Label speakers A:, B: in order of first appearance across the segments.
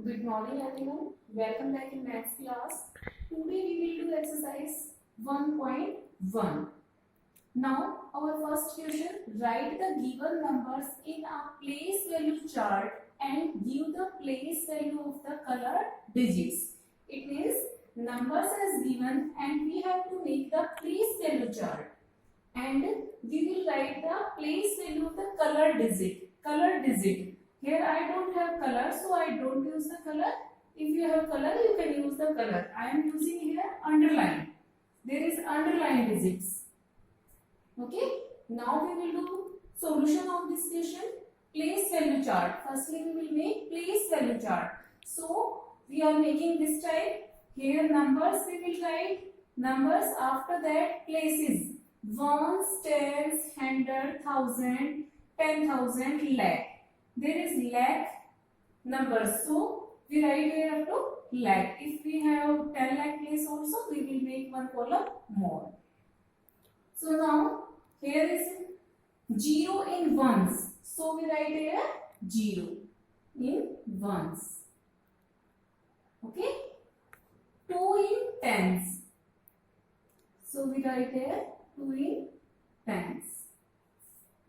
A: Good morning everyone. Welcome back in maths class. Today we will do exercise 1.1. Now our first question, write the given numbers in a place value chart and give the place value of the color digits. It means numbers as given and we have to make the place value chart and we will write the place value of the color digit. Here I don't have color, so I don't use the color. If you have color, you can use the color. I am using here underline. There is underline digits. Okay. Now we will do solution of this question. Place value chart. Firstly, we will make place value chart. So we are making this type. Here numbers we will write. Numbers, after that places. Ones, tens, hundred, thousand, 10,000, lakh. There is lakh numbers, so we write here up to lakh. If we have 10 lakh place also, we will make one column more. So now here is 0 in ones, so we write here 0 in ones. Okay. 2 in tens, so we write here 2 in tens.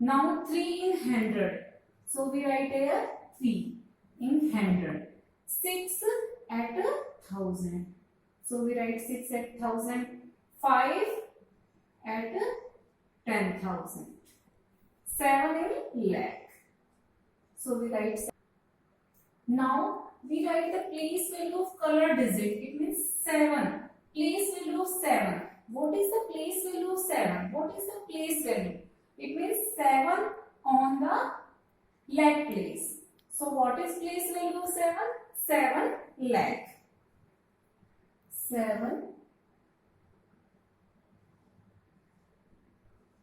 A: Now 3 in hundred. So we write here 3 in hundred. 6 at 1000. So we write 6 at 1000. 5 at 10,000. 7 in lakh. So we write 7. Now we write the place value of color digit. It means 7. Place value of 7. What is the place value of 7? What is the place value? It means 7 on the lakh place. So what is place value of 7? 7 lakh. 7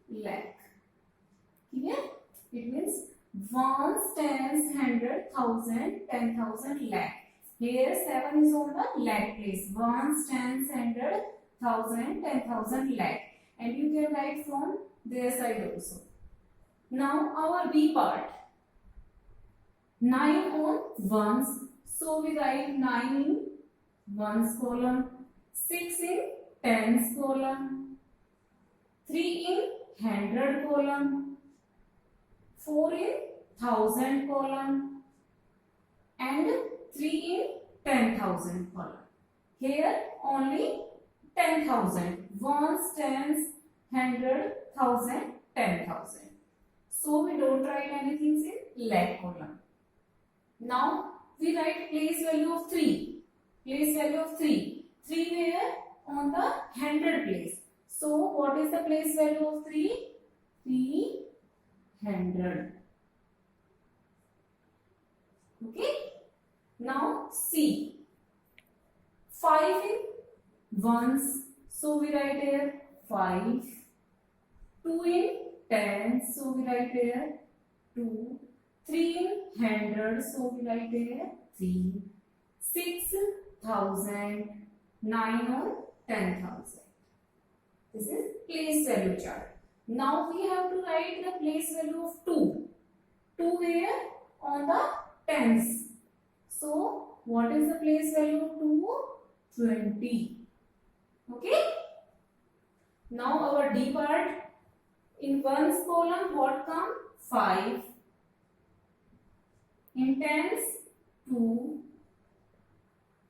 A: lakh. Clear? It means ones, tens, hundred, thousand, 10,000, lakh. Here 7 is on the lakh place. Ones, tens, hundred, thousand, 10,000, lakh. And you can write from their side also. Now our B part. 9 on ones, so we write 9 in ones column, 6 in tens column, 3 in hundred column, 4 in thousand column, and 3 in 10,000 column. Here only 10,000, ones, tens, hundred, thousand, 10,000. So we don't write anything in lakh column. Now we write place value of 3. Place value of 3. 3 where? On the hundred place. So what is the place value of 3? 300. Okay. Now C. 5 in ones. So we write here 5. 2 in tens. So we write here 2. 3 in hundred, so we write here 3. 6,000, 9 on 10,000. This is place value chart. Now we have to write the place value of 2. 2 where? On the tens. So what is the place value of 2? 20. Okay. Now our D part. In ones column what come? 5. In tens, 2.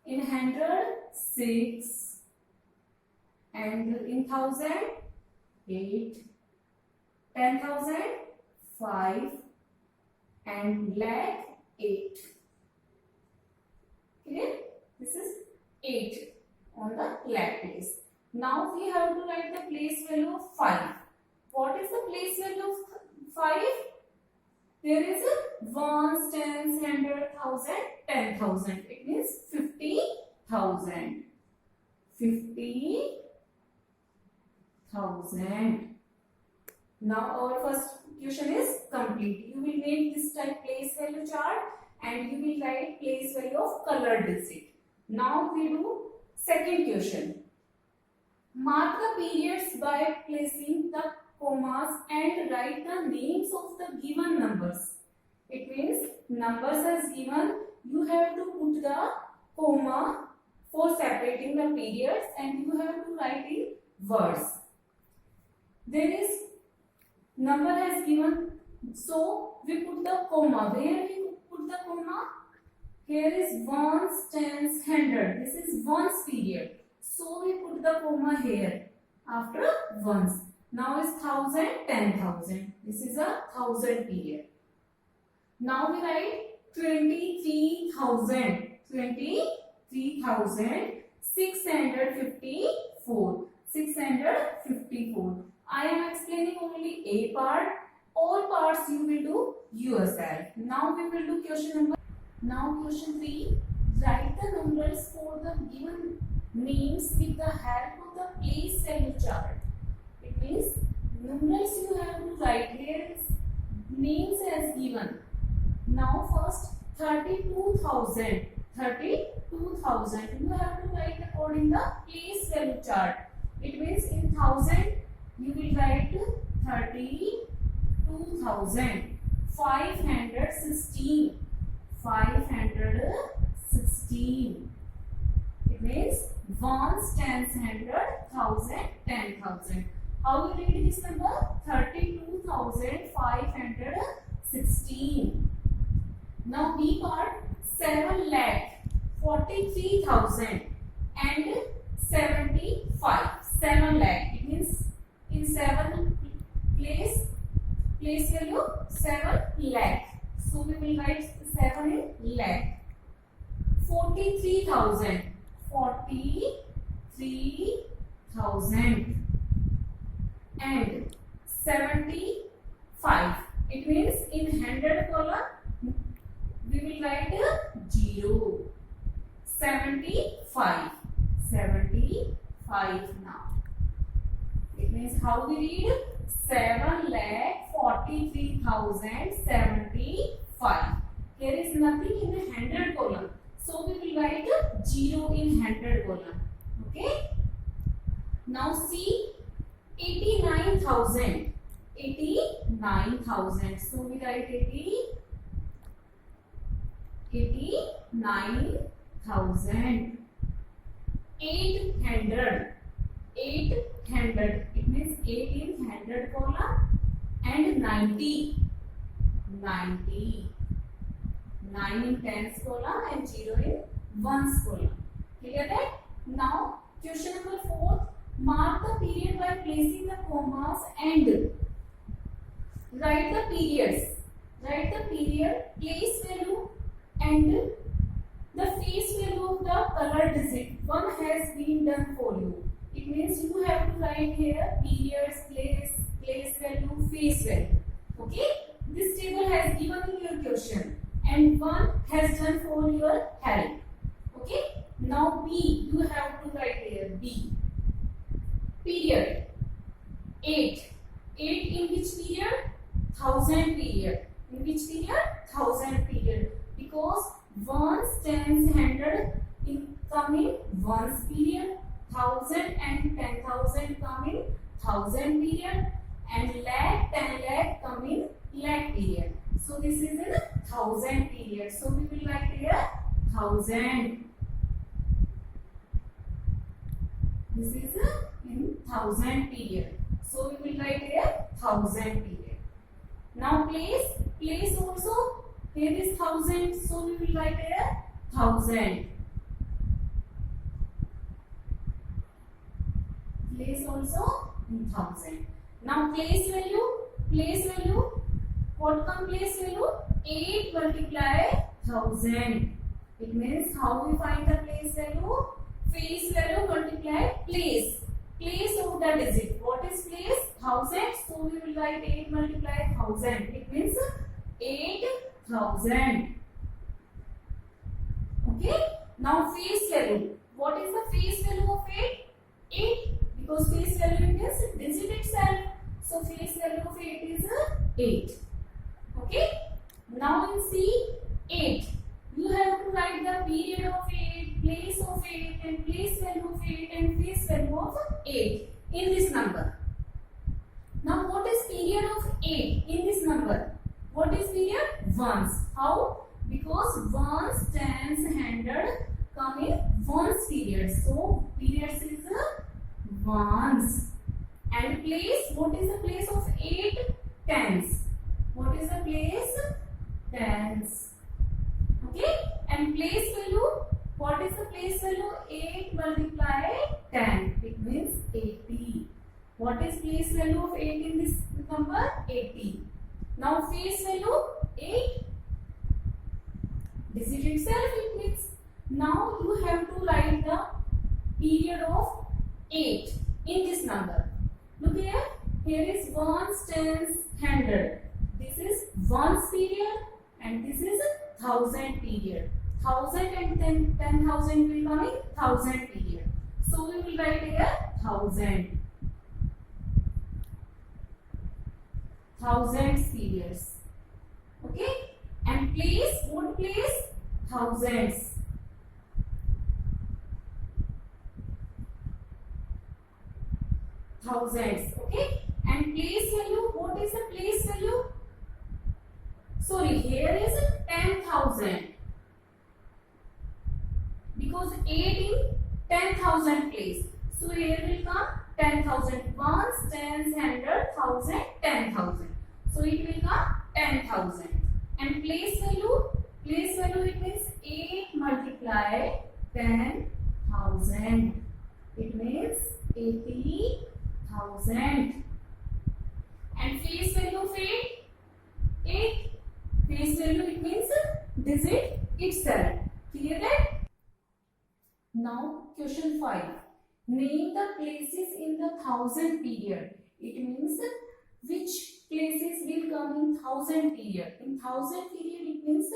A: In hundred, 6. And in thousand, 8. 10,000, 5. And lakh, 8. Clear? This is 8 on the lakh place. Now we have to write the place value of 5. What is the place value of 5? There is a ones, tens, hundred, thousand, 10,000. It means 50,000. 50,000. Now our first question is complete. You will make this type place value chart and you will write place value of color digit. Now we do second question. Mark the periods by placing the commas and write the names of the given numbers. It means numbers as given, you have to put the comma for separating the periods, and you have to write in words. There is number has given, so we put the comma. Where we put the comma? Here is ones, tens, hundred. This is ones period, so we put the comma here after ones. Now is 1000, 10,000. This is a 1000 period. Now we write 23,000. 23,654. 654. I am explaining only a part. All parts you will do yourself. Now we will do question number. Now question 3. Write the numbers for the given names with the help of the place value chart. It means numerals you have to write. Here is names as given. Now first 32,000. 32,000. You have to write according the place value chart. It means in thousand you will write 32,000. 516. 516. It means ones, tens, hundred, thousand, 10,000. How we read this number? 32,516. Now B part, 7,43,000 and 75. 7 lakh. It means in 7 place value 7 lakh. So we will write 7 in lakh. 43,000. 43,000 and 75. It means in hundred column we will write 0. 75. 75 now. It means how we read? 7,43,075. Here is nothing in the hundred column, so we will write 0 in hundred column. Okay. Now see 89,000. 89,000. So we write 89,000. 800. 800. It means 8 in hundred column and 90. 90. 9 in tens column and 0 in ones column. Clear that? Now question number 4. Mark the period by placing the commas and write the periods. Write the period, place value and the face value of the color digit. One has been done for you. It means you have to write here periods, place value, face value. Okay? This table has given in your question and one has done for your help. Okay? Now B, you have to write here B. Period. 8. 8 in which period? 1000 period. In which period? 1000 period. Because ones, tens, hundred come in ones period. 1000 and 10,000 come in 1000 period. And lakh, 10 lakh come in lakh period. So this is in 1000 period. So we will write here 1000. This is in 1000 period. So we will write here 1000 period. Now place also. Here is 1000. So we will write here 1000. Place also in 1000. Now place value. What come place value? 8 multiply 1000. It means how we find the place value? Face value multiply place. Place of the digit. What is place? 1000. So we will write 8 multiply 1000. It means 8,000. Okay. Now face value. What is the face value of 8? 8. Because face value means digit itself. So face value of 8 is 8. Okay. Now in C, 8. You have to write the period of 8, place of 8 and place value of 8 and face value of 8 in this number. Now what is period of 8 in this number? What is period? Ones. How? Because ones, tens, periods. So periods is ones. And place, what is the place of 8 tens? What is the place? Tens. Okay. And place value, what is the place value? 8 multiply 10. It means 80. What is place value of 8 in this number? 80. Now face value 8. Digit itself it means. Now you have to write the period of 8 in this number. Look here. Here is ones, tens, hundred. This is ones period and this is 1000 period. 1000 and 10,000 will come in 1000 period. So we will write here 1000. Thousands periods. Okay. And place, what place? Thousands. Thousands. Okay. And place value, what is the place value? Sorry, here is 10,000. Because 8 in 10,000 place. So here will come 10,000. Ones, tens, hundred, thousand, 10,000. So it will come 10,000. And place value it means 8 multiply 10,000. It means 80,000. And face value of 8. Face value it means digit itself. Clear that? Now question 5. Name the places in the 1000 period. It means which places will come in 1000 period. In 1000 period it means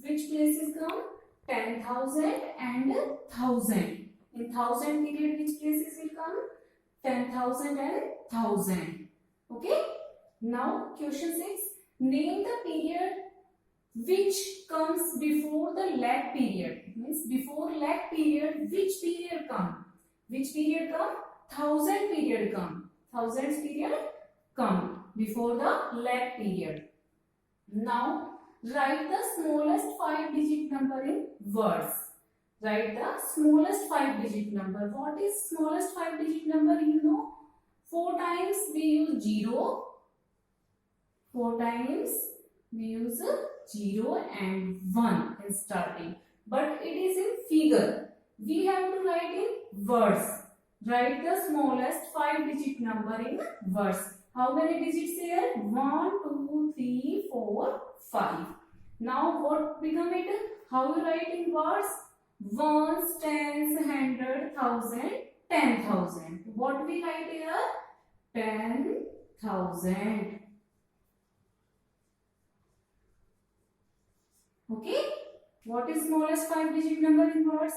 A: which places come 10,000 and 1000. In 1000 period which places will come 10,000 and 1000. Okay. Now question 6. Name the period which comes before the lag period. It means before lag period which period come? Which period come? 1000 period come. 1000 period come before the lag period. Now write the smallest 5-digit number in words. Write the smallest 5-digit number. What is smallest 5-digit number? You know, 4 times we use 0. 4 times we use 0 and 1 in starting. But it is in figure. We have to write in words. Write the smallest 5-digit number in words. How many digits here? 1, 2, 3, 4, 5. Now what become it? How you write in words? Ones, tens, hundred, thousand, 10,000. What we write here? 10,000. Okay. What is smallest 5-digit number in words?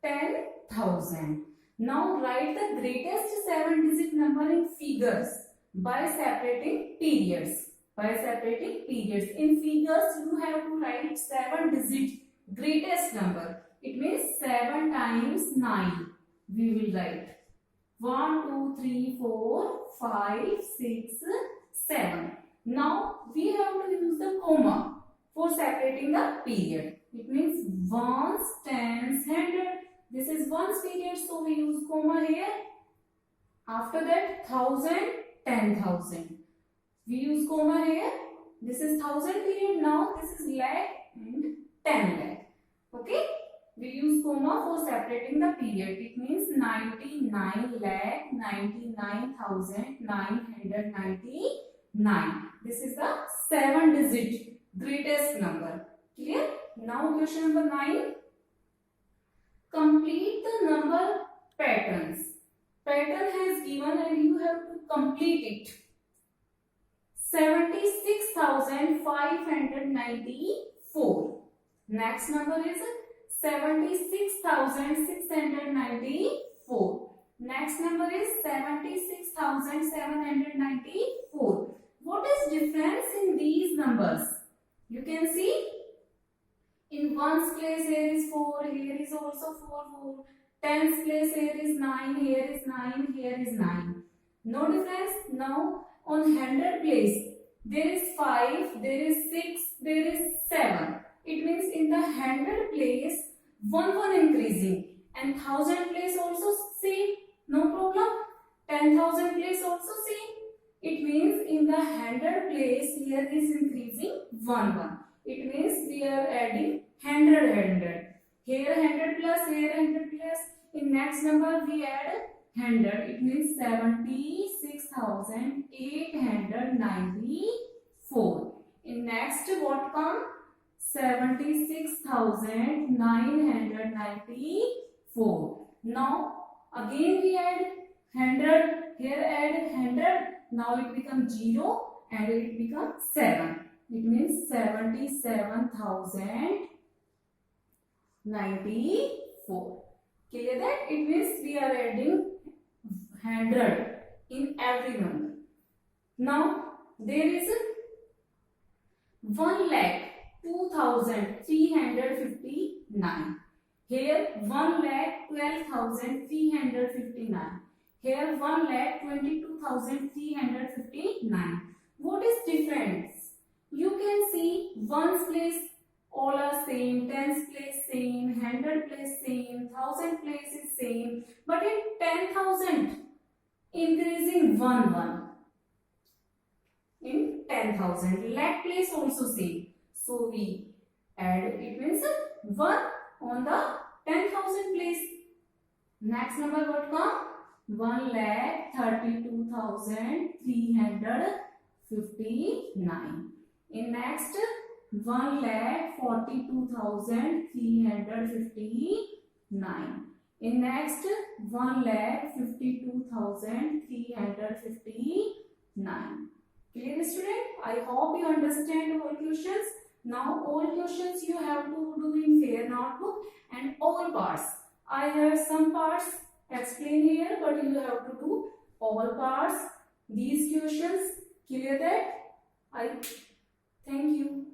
A: 10,000. Now write the greatest 7-digit number in figures by separating periods. By separating periods. In figures you have to write 7-digit greatest number. It means 7 times 9. We will write 1, 2, 3, 4, 5, 6, 7. Now we have to use the comma for separating the period. It means ones, tens, hundred. This is ones period, so we use comma here. After that, 1000, 10,000. We use comma here. This is 1000 period. Now this is lakh and 10 lakh. Okay. We use comma for separating the period. It means 99 lakh 99,999. This is the 7-digit greatest number. Clear? Now question number 9. Complete the number patterns. Pattern has given and you have to complete it. 76,594. Next number is 76,694. Next number is 76,794. What is difference in these numbers? You can see in ones place here is 4, here is also 4. Tens place here is 9, here is 9, here is 9. No difference. Now on hundred place there is 5, there is 6, there is 7. It means in the hundred place one increasing And 1000 place also same, no problem. 10,000 place also same. It means in the 100 place here is increasing 1. It means we are adding 100. Here 100 plus, here 100 plus. In next number we add 100. It means 76,894. In next what come? 76,994. Now again we add 100. Here add 100. Now it becomes 0 and it becomes 7. It means 77,094. Clear that? It means we are adding 100 in every number. Now there is 1,02,359. Here 1,12,359. Here 1,22,359. What is difference? You can see ones place all are same, tens place same, 100 place same, 1000 place is same, but in 10,000 increasing 1. In 10,000 lakh place also same. So we add, it means 1 on the 10,000 place. Next number what come? 1,32,359. In next 1,42,359. In next 1,52,359. Clear student? I hope you understand all questions. Now all questions you have to do in fair notebook and all parts. I have some parts explain here, but you have to do all parts. These questions, clear that? I thank you.